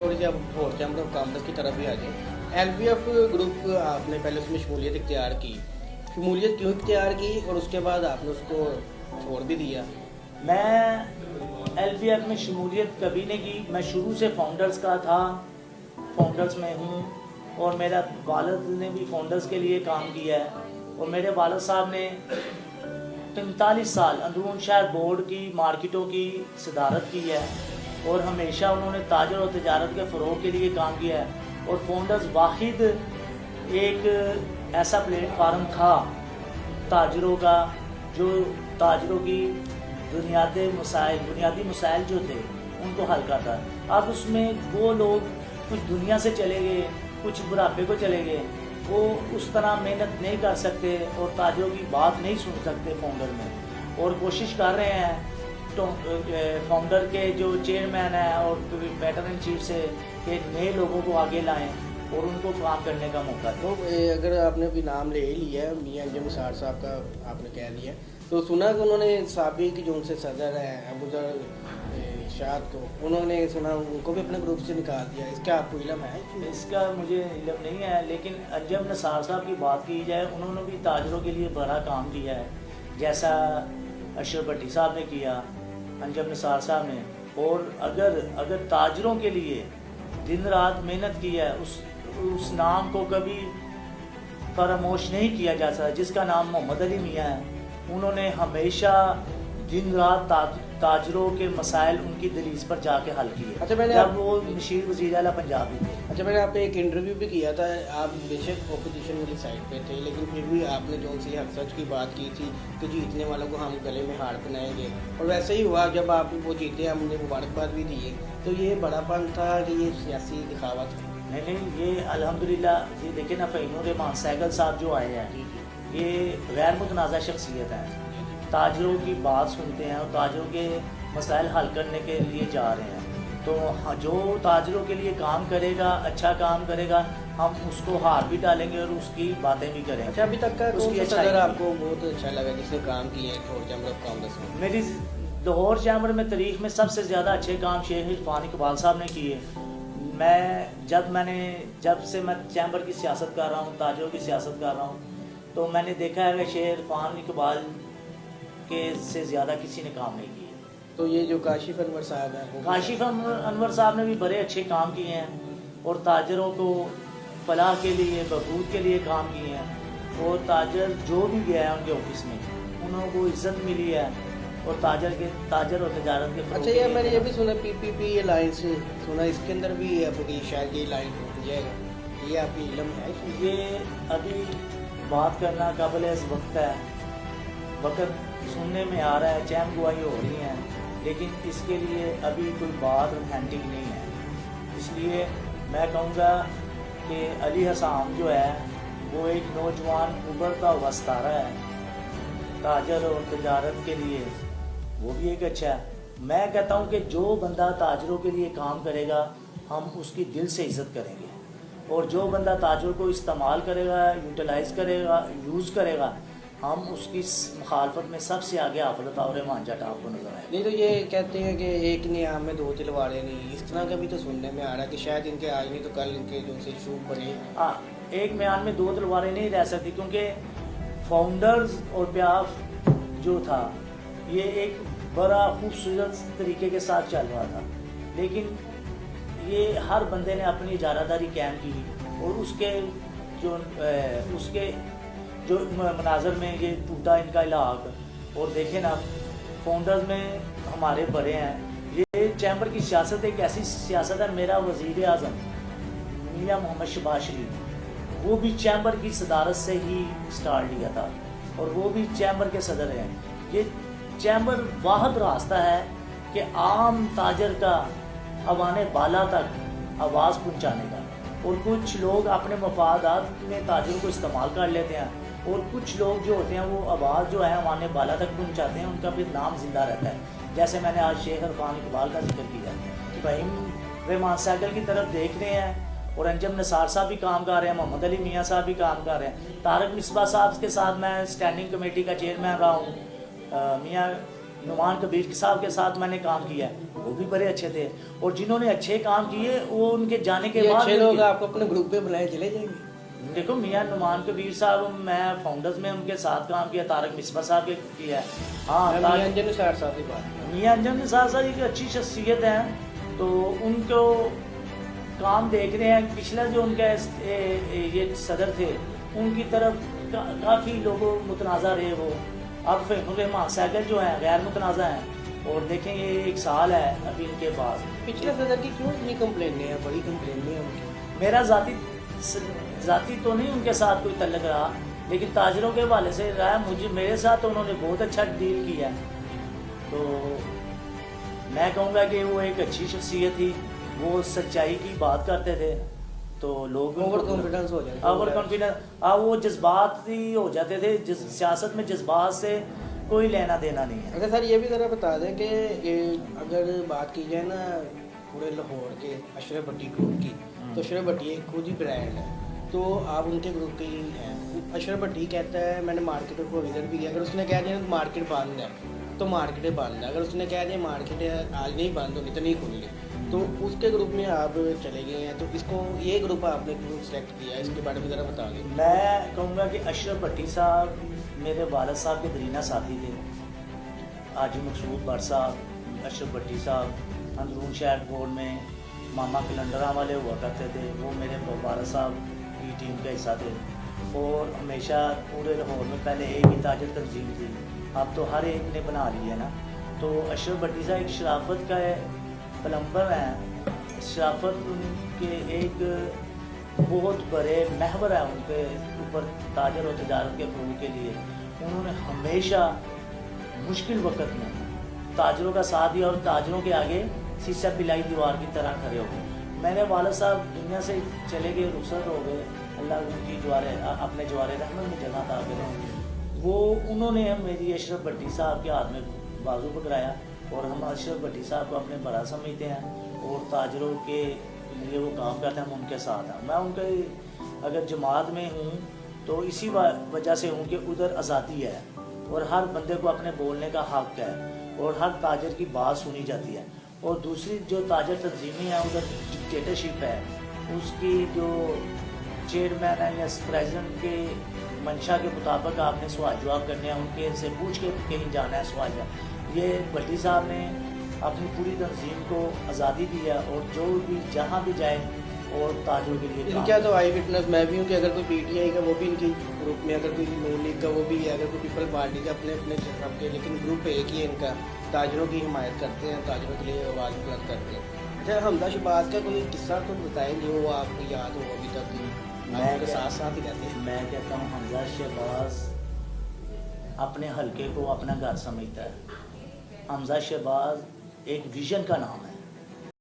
थोड़ी सी अब और चैम्बर ऑफ कॉमर्स की तरफ भी आ जाए। एलबीएफ ग्रुप आपने पहले उसमें शमूलियत इख्तियार की, शमूलियत क्यों इख्तियार की और उसके बाद आपने उसको छोड़ भी दिया? मैं एलबीएफ में शमूलियत कभी नहीं की। मैं शुरू से फाउंडर्स का था, फाउंडर्स में हूँ और मेरा वालिद ने भी फाउंडर्स के लिए काम किया है। और मेरे वालिद साहब ने 45 साल अंदरून शहर बोर्ड की मार्केटों की सदारत की है और हमेशा उन्होंने ताजर और तजारत के फ़रोग़ के लिए काम किया है। और फाउंडर्स वाहिद एक ऐसा प्लेटफार्म था ताजरों का जो ताजरों की बुनियादी मसाइल जो थे उनको हल करता। अब उसमें वो लोग कुछ दुनिया से चले गए, कुछ बुढ़ापे को चले गए, वो उस तरह मेहनत नहीं कर सकते और ताजरों की बात नहीं सुन सकते फाउंडर में। और कोशिश कर रहे हैं तो फाउंडर के जो चेयरमैन है और पैटर्न इन चीफ से कि नए लोगों को आगे लाएं और उनको काम करने का मौका दें। तो अगर आपने अभी नाम ले ही लिया है, मियां अंजुम निसार साहब का आपने कह दिया, तो सुना कि उन्होंने साबिक जो उनसे सदर है अबूजर शाद को, उन्होंने सुना उनको भी अपने ग्रुप से निकाल दिया। इसका आपको इल्म है? इसका मुझे इल्म नहीं है, लेकिन अंजुम निसार साहब की बात की जाए, उन्होंने भी ताजरों के लिए बड़ा काम किया है, जैसा अशरफ भट्टी साहब ने किया, अंजुम निसार साहब ने। और अगर ताजरों के लिए दिन रात मेहनत की है, उस नाम को कभी फरामोश नहीं किया जा सकता, जिसका नाम मोहम्मद अली मियाँ है। उन्होंने हमेशा दिन रात ताजरों के मसाइल उनकी दलीज पर जाके हल किए। अच्छा, मैंने जब वो मशीर वज़ीर आला पंजाब भी थे। अच्छा, मैंने आपने एक इंटरव्यू भी किया था, आप बेशक अपोजिशन वाली साइड पे थे, लेकिन फिर भी आपने जो उनसे हक सच की बात की थी कि जीतने वालों को हम गले में हार पहनाएंगे, और वैसे ही हुआ। जब आप वो जीते, हमने मुबारकबाद भी दी है। तो ये बड़ापन था कि ये सियासी दिखावा था? नहीं, ये अल्हम्दुलिल्लाह। ये देखें ना, फ़हीनुर रहमान सहगल साहब जो आए हैं, ये गैर मुतनाज़ा शख्सियत हैं, ताजरों की बात सुनते हैं और ताजरों के मसाइल हल करने के लिए जा रहे हैं। तो जो ताजरों के लिए काम करेगा, अच्छा काम करेगा, हम उसको हार भी डालेंगे और उसकी बातें भी करेंगे। अच्छा, अभी तक का उसकी कौन सा सदर आपको बहुत अच्छा लगा जिसने काम किए हैं लाहौर चैम्बर ऑफ कॉमर्स में? मेरी लाहौर चैम्बर में तारीख में सबसे ज़्यादा अच्छे काम शेख इरफान इकबाल साहब ने किए। जब से मैं चैम्बर की सियासत कर रहा हूँ, ताजरों की सियासत कर रहा हूँ, तो मैंने देखा है कि शेख इरफान इकबाल के से ज़्यादा किसी ने काम नहीं किए। तो ये जो काशिफ अनवर साहब हैं, काशिफ अनवर साहब ने भी बड़े अच्छे काम किए हैं और ताजरों को फलाह के लिए, बहबूद के लिए काम किए हैं। और ताजर जो भी गया है उनके ऑफिस में, उन्होंने को इज्जत मिली है और ताजर और तजारत के। अच्छा, ये मैंने ये भी सुना पीपीपी अलायंस सुना, इसके अंदर भी आपकी शायद ये लाइन हो जाएगा, ये आपकी इल्म है? ये अभी बात करना काबिल इस वक्त है, वक्त सुनने में आ रहा है, चैम गुआई हो रही है, लेकिन इसके लिए अभी कोई बात ऑथेंटिक नहीं है। इसलिए मैं कहूँगा कि अली हसान जो है वो एक नौजवान उभरता हुआ सितारा है ताजर और तजारत के लिए, वो भी एक अच्छा है। मैं कहता हूँ कि जो बंदा ताजरों के लिए काम करेगा, हम उसकी दिल से इज़्ज़त करेंगे, और जो बंदा ताजरों को इस्तेमाल करेगा, यूटिलाइज़ करेगा, यूज़ करेगा, हम उसकी मुखालफत में सबसे आगे हाफिज़ और रहमान जट आपको नजर आए। नहीं, तो ये कहते हैं कि एक नियाम में दो तलवारें नहीं, इस तरह का भी तो सुनने में आ रहा है कि शायद इनके आज नहीं तो कल इनके जो से शूब बने। हाँ, एक म्यान में दो तलवारें नहीं रह सकती, क्योंकि फाउंडर्स और प्याफ जो था ये एक बड़ा खूबसूरत तरीके के साथ चल रहा था, लेकिन ये हर बंदे ने अपनी इजारादारी कायम की और उसके जो मनाजर में ये टूटा इनका इलाक। और देखें ना, फाउंडर्स में हमारे बड़े हैं, ये चैम्बर की सियासत एक ऐसी सियासत है। मेरा वज़ीर आज़म मियां मोहम्मद शहबाज शरीफ, वो भी चैम्बर की सदारत से ही स्टार्ट लिया था और वो भी चैम्बर के सदर हैं। ये चैम्बर वाहिद रास्ता है कि आम ताजर का अवाने बाला तक आवाज़ पहुँचाने का। और कुछ लोग अपने मफादात में ताजरों को इस्तेमाल कर लेते हैं, और कुछ लोग जो होते हैं वो आवाज़ जो है अवाने बाला तक पहुँचाते हैं, उनका फिर नाम जिंदा रहता है। जैसे मैंने आज शेख इरफान इकबाल का जिक्र किया, फ़हीनुर रहमान सहगल की तरफ देख रहे हैं और अंजुम निसार साहब भी काम कर रहे हैं, मोहम्मद अली मियाँ साहब भी काम कर रहे हैं, तारक मिसबा साहब के साथ मैं स्टैंडिंग कमेटी का चेयरमैन रहा हूँ, मियाँ नुमान कबीर साहब के साथ मैंने काम किया है, वो भी बड़े अच्छे थे। और जिन्होंने अच्छे काम किए वो उनके जाने के ये बाद अच्छे लोग आपको अपने ग्रुप पे बुलाए चले जाएंगे। देखो मियां नुमान कबीर साहब, मैं फाउंडर्स में उनके साथ काम किया, तारक मिसबा साहब के किया है। हाँ, मियां अंजन निसार साहब की बात करें। मियां अंजन निसार साहब एक अच्छी शख्सियत है, तो उनको काम देख रहे हैं। पिछला जो उनका ये सदर थे उनकी तरफ काफ़ी लोग मुतनाज़ा रहे वो। अब रहमान साइकिल जो है गैर मुतनाज़ा हैं, और देखें ये 1 साल है अभी इनके पास। पिछले सदर की क्यों इतनी कंप्लेनें हैं, बड़ी कंप्लेनें हैं उनकी। मेरा ज़ाती तो नहीं उनके साथ कोई तल्लक रहा, लेकिन ताजरों के हवाले से रहा है। मुझे मेरे साथ तो उन्होंने बहुत अच्छा डील किया, तो मैं कहूँगा कि वो एक अच्छी शख्सियत थी, वो सच्चाई की बात करते थे, तो लोग ओवर कॉन्फिडेंस हो जाता है। ओवर कॉन्फिडेंस, वो जज्बाती हो जाते थे। सियासत में जज्बात से कोई लेना देना नहीं है। अगर सर ये भी ज़रा बता दें कि अगर बात की जाए ना पूरे लाहौर के अशरफ भट्टी ग्रुप की, तो अशरफ भट्टी एक खुद ही ब्रांड है, तो आप उनके ग्रुप के ही हैं। अशरफ भट्टी कहता है मैंने मार्केट को विजिट भी किया, अगर उसने कह दिया मार्केट बंद है तो मार्केट बंद है, अगर उसने कह दिया मार्केट आज नहीं बंद होनी तो नहीं खुली, तो उसके ग्रुप में आप चले गए हैं। तो इसको ये ग्रुप आपने क्यों सेलेक्ट किया, इसके बारे में ज़रा बता दें। मैं कहूँगा कि अशरफ भट्टी साहब मेरे वालिद साहब के दरीना साथी थे। हाजी मकसूद भट्ट साहब, अशरफ भट्टी साहब अंदरून शहर बोर्ड में मामा कैलेंडरा वाले हुआ करते थे, वो मेरे वालिद साहब की टीम का हिस्सा थे। और हमेशा पूरे लाहौर में पहले एक ही ताजर तंजीम थी, अब तो हर एक ने बना ली है ना। तो अशरफ भट्टी साहब एक शराफत का प्लम्बर हैं, शराफत उनके एक बहुत बड़े महवर है उनके ऊपर ताजर और तजारत के फरूग के लिए। उन्होंने हमेशा मुश्किल वक्त में ताजरों का साथ दिया और ताजरों के आगे शीशा पिलाई दीवार की तरह खड़े हो गए। मेरे वालिद साहब दुनिया से चले गए, रुखसत हो गए, अल्लाह उनकी अपने जवारे रहमत में जगह अता करें। वो उन्होंने मेरी अशरफ भट्टी साहब के हाथ में बाजू पकड़ाया, और हम अशरफ भट्टी साहब को अपने बड़ा समझते हैं और ताजरों के लिए वो काम करते हैं, हम उनके साथ हैं। मैं उनके अगर जमात में हूँ तो इसी वजह से हूँ कि उधर आज़ादी है और हर बंदे को अपने बोलने का हक है और हर ताजर की बात सुनी जाती है। और दूसरी जो ताजर तंजीमें हैं उधर डिक्टेटरशिप है, उसकी जो चेयरमैन है या प्रेसिडेंट के मंशा के मुताबिक आपने सवाल जवाब करने हैं, उनके से पूछ के कहीं जाना है सवाल जवाब। ये भट्टी साहब ने अपनी पूरी तंजीम को आज़ादी दी है और जो भी जहाँ भी जाए और ताजों के लिए इनका तो आई फिटनेस मैं भी हूँ कि अगर कोई पीटीआई का वो भी इनकी ग्रुप में, अगर कोई नून लीग का वो भी है, अगर कोई पीपल पार्टी का अपने अपने सबके, लेकिन ग्रुप एक ही है इनका, ताजरों की हिमायत करते हैं, ताजरों के लिए आवाज़ बुलंद करते हैं। अच्छा, हमदा शहबाज का कोई किस्सा तो बताएंगे वो आपको याद हो अभी तक? मैं उनके साथ साथ ही रहते हैं। मैं कहता हूँ हमदा शहबाज अपने हलके को अपना घर समझता है। हमदा शहबाज एक विजन का नाम है।